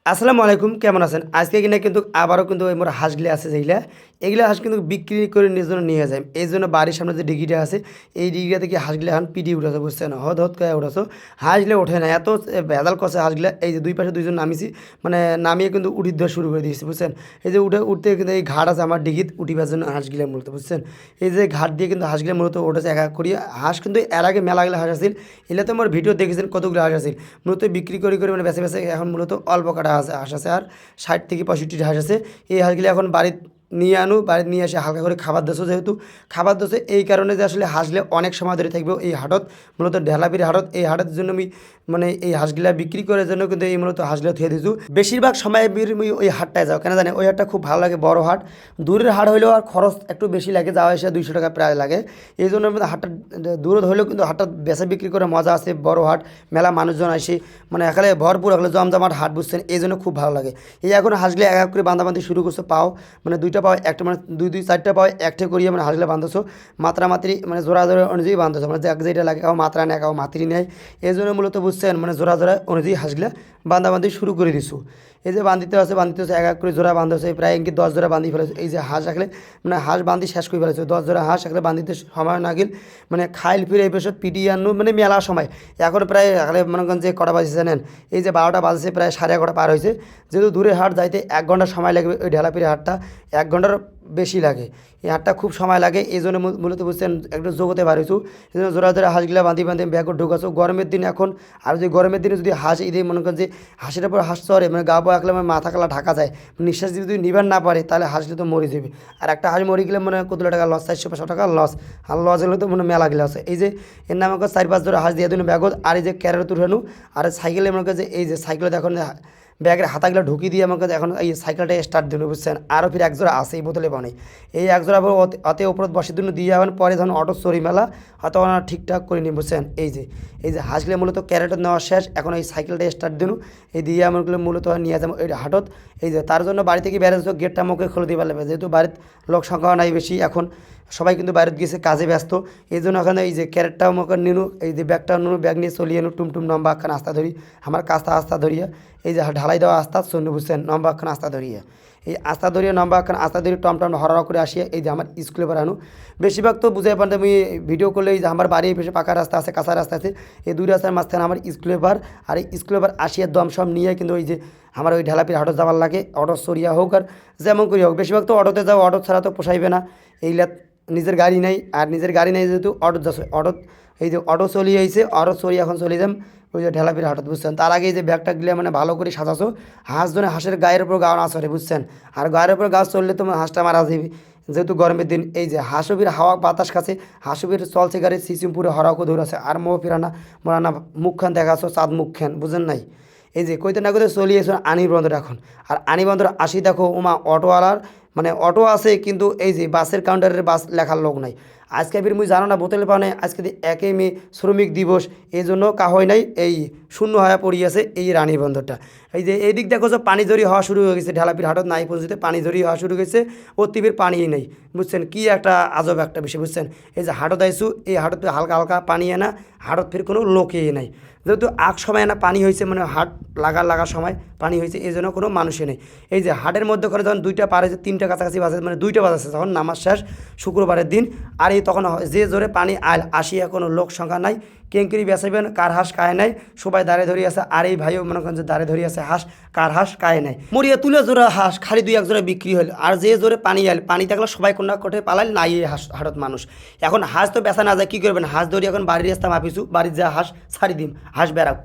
আসসালামু আলাইকুম, কেমন আছেন? আজকে কিনা কিন্তু আবারও কিন্তু মোর হাঁসগুলি আছে যেইলা, এগুলা হাঁস কিন্তু বিক্রি করে নিজের জন্য নিয়ে যায়। এই জন্য বাড়ির সামনে যে ডিগিটা আছে, এই ডিগিটা থেকে হাঁসগুলি এখন পিটি উঠেছে, বুঝছেন? হদ হদ করে উঠেছো, হাঁসগুলো ওঠে না, এত ভেজাল করছে হাঁসগুলা। এই যে দুই পাশে দুইজন নামিয়েছি, মানে নামিয়ে কিন্তু উঠি দেওয়া শুরু করে দিয়েছি, বুঝছেন? এই যে উঠতে কিন্তু এই ঘাট আছে আমার ডিগিত উঠিবার জন্য হাঁসগুলা মূলত, বুঝছেন? এই যে ঘাট দিয়ে কিন্তু হাঁসগুলা মূলত উঠেছে এক এক করিয়া। হাঁস কিন্তু এর আগে মেলাগুলো হাঁস আছিল, এগুলো তো আমার ভিডিও দেখেছেন কতগুলো হাঁস আছিল। মূলত বিক্রি করে মানে বেছে বেছে এখন মূলত অল্প কাটা হাঁস আছে, আর 60 থেকে 65টি হাঁস আছে। এই হাঁসগুলি এখন বাড়িতে নিয়ে এসে হালকা করে খাবার দিছো, যেহেতু খাবার দিচ্ছে এই কারণে যে আসলে হাঁসগুলো অনেক সময় ধরে থাকবে এই হাটত, মূলত ঢেলাপির হাটত। এই হাটের জন্য আমি মানে এই হাঁসগুলা বিক্রি করার জন্য কিন্তু এই মূলত হাঁসগুলো থুয়ে দিয়েছু। বেশিরভাগ সময় আমি ওই হাটটায় যাও, কেন জানে ওই হাটটা খুব ভালো লাগে, বড় হাট। দূরের হাট হলেও আর খরচ একটু বেশি লাগে, যাওয়া এসে 200 টাকা প্রায় লাগে। এই জন্য হাটটা দূর হলেও কিন্তু হাটটা বেচা বিক্রি করে মজা আছে, বড় হাট, মেলা মানুষজন আসে, মানে এখানে ভরপুর এখানে জমজমাট হাট, বুঝছেন? এই জন্য খুব ভালো লাগে। এই এখন হাঁসগুলো এক এক করে বান্ধাবান্ধি শুরু করছে, পাও মানে দুইটা পাও একটা, মানে দুই চারটা পাও একটা করিয়ে মানে হাঁসগুলো বাঁধছো, মাত্রি মানে জোড়া অনুযায়ী বাঁধছো, মানে যেটা লাগে কাউ মাত্রা নেয় কাউ মাত্রি নেয়। এই জন্য মূলত বুঝছেন মানে জোড়া অনুযায়ী হাঁসগুলো বাঁধাবান্ধি শুরু করে দিছো। এই যে বান্ধিতে আছে এক এক করে জোড়া বাঁধছে, প্রায় এমনকি 10 জোড়া বান্ধি ফেলেছে। এই যে হাঁস রাখলে মানে হাঁস বান্ধি শেষ করে ফেলেছে, 10 জোড়া হাঁস রাখলে বান্ধিতে সময় না গেল, মানে খাইল ফিরে এই পেশত পিটিয়ে আনো মানে মেলা সময়। এখন প্রায় এখানে মনে করেন যে কটা বাজছে জানেন? এই যে 12টা বাজছে, প্রায় 11:30 পার হয়েছে। যেহেতু দূরে হাট যাইতে 1 ঘন্টা সময় লাগবে, ওই ঢেলাপির হাটটা 1 ঘন্টার বেশি লাগে। এই হাটটা খুব সময় লাগে, এই জন্য মূলত বুঝছেন একটু জগতে বার হয়েছু। এই জন্য জোড়া হাঁসগুলা বাঁধি ব্যাগও ঢুকাছো গরমের দিন এখন। আর যদি গরমের দিনে যদি হাঁস এই মনে করেন যে হাঁসের উপর হাঁস চড়ে, মানে গা পা আঁকলে মানে মাথা কালা ঢাকা যায়, নিঃশ্বাস যদি নিবার না পারে তাহলে হাঁসগুলো তো মরে যাবে। আর একটা হাঁস মরে গেলে মানে কতগুলো টাকা লস, 400-500 টাকা লস। আর লস হলে তো মানে মেলা গেলে আছে। এই যে এর নামে 4-5 জোড়া হাঁস দিয়ে দিন ব্যাগত। আর এই যে ক্যারেট তুলানো, আর সাইকেলে মনে করেন যে এই যে সাইকেলে দেখুন ব্যাগের হাতাগুলো ঢুকিয়ে দিয়ে আমাকে এখন এই সাইকেলটা স্টার্ট দিল, বুঝছেন? আরও ফির এক জোড়া আছে এই বোতলে বানাই, এই এক জোড়া অতে ওপর বসে দিন দিয়ে যাবেন, পরে যখন অটো চরি মেলা হয়তো ওনারা ঠিকঠাক করে নিন, বুঝছেন? এই যে হাঁসগুলো মূলত ক্যারেটত নেওয়া শেষ, এখন এই সাইকেলটা স্টার্ট দিন, এই দিয়ে আমারগুলো মূলত নিয়ে যাবো এই হাটত। এই যে তার জন্য বাড়ি থেকে বেড়ে গেটটা মুখে খুলে দিয়ে পারবে, যেহেতু বাড়ির লোক সংখ্যা নাই বেশি এখন, সবাই কিন্তু বাইরে গেছে কাজে ব্যস্ত। এই জন্য ওখানে এই যে ক্যারেটটাও মুখে নিনু, এই যে ব্যাগটাও নিনু, ব্যাগ নিয়ে চলিয়ে এনু টুমটুম নম্বা একখান আস্তা ধরি, আমার আস্তা ধরিয়া এই যে ঢালাই দেওয়া আস্তা শুনু, বুঝছেন? নম্বা একখান আস্তা ধরিয়া এই আস্তা ধরিয়া নম্বা একখান আস্তা ধরি টমটম হরা করে আসিয়া এই যে আমার স্কুলে বাড়ানো। বেশিরভাগ তো বুঝাই পারতে আমি ভিডিও করলে এই যে আমার বাড়ির পেশে পাকা রাস্তা আছে, কাঁচা রাস্তা আছে, এই দুই রাস্তার মাঝখানে আমার স্কুলে বার। আর এই স্কুলে বার আসিয়া দম সম নিয়ে কিন্তু ওই যে আমার ওই ঢালাপির হাটত যাওয়ার লাগে, অটো সরিয়া হোক আর যেমন করি হোক, বেশিরভাগ তো অটোতে যাও, অটো ছাড়া তো পোষাইবে না। এইগুলা নিজের গাড়ি নাই, আর নিজের গাড়ি নাই যেহেতু অটো যাচ্ছে, এই যে অটো চলিয়ে আইছে, অটো চলি এখন চলে যাম ওই যে ঢেলাপির হাটত, বুঝছেন? তার আগে এই যে ব্যাগটা গিলে মানে ভালো করে সাজাছো, হাঁস জন্য হাঁসের গায়ের উপর গাও না চড়ে, বুঝছেন? আর গায়ের উপর গাছ চললে তোমার হাঁসটা মারা যাবে, যেহেতু গরমের দিন। এই যে হাঁসবির হাওয়া বাতাস খাচ্ছে, হাঁসবির চলছে গাড়ি সিসিমপুরে হরাকো দৌড়াছে, আর মো ফিরানা মরানা মুখখান দেখাছো চাঁদ মুখখান, বুঝেন নাই? এই যে কইতে না কইতে চলিয়েছো আনি বন্দর এখন। আর আনি বন্দর আসি দেখো ওমা অটোওয়ালার মানে অটো আছে, কিন্তু এই যে বাসের কাউন্টারের বাস লেখার লোক নাই। আজকে ফির মুই জানো না বোতলে পাও নাই, আজকে 1 মে শ্রমিক দিবস, এই জন্য কাহই নাই, এই শূন্য হয়ে পড়িয়াছে এই রানী বন্দরটা। এই যে এই দিক দেখো যে পানি জড়ি হওয়া শুরু হয়ে গেছে, ঢালাপির হাটত নাই পৌঁছতে পানি জড়ি হওয়া শুরু হয়েছে, অতিবির পানিই নেই, বুঝছেন? কি একটা আজব একটা বিষয়, বুঝছেন? এই যে হাটত আইসু, এই হাটত হালকা হালকা পানি এনা, হাটত ফির কোনো লোকই নাই, যেহেতু আগ সময় না পানি হয়েছে, মানে হাট লাগার সময় পানি হয়েছে, এই জন্য কোনো মানুষই নেই। এই যে হাটের মধ্যে করে যখন 2টা পার হয়েছে, 3টা কাছাকাছি বাজে, মানে 2টা বাজাচ্ছে যখন নামাজ শেষ শুক্রবারের দিন। আর এই তখন যে জোরে পানি আইল আসিয়া কোনো লোক সংখ্যা নাই, কেঙ্কিরি বেসাইবেন কার হাঁস কায় নাই, সবাই দাঁড়িয়ে ধরিয়ে আছে। আর এই ভাইও মনে করেন যে দাঁড়িয়ে ধরিয়ে আছে হাঁস, কার হাঁস কায় নাই, মরিয়া তুলে জোড়া হাঁস খালি 2-1 জোড়া বিক্রি হল। আর যে জোরে পানি আইল, পানি থাকলে সবাই কোনটা কোঠে পালাইল নাই এই হাটত মানুষ। এখন হাঁস তো বেচা না যায়, কী করবেন? হাঁস ধরি এখন বাড়ির রাস্তা মাপিছু, বাড়ির যা হাঁস ছাড়ি দিম, হাঁস বেড়াও।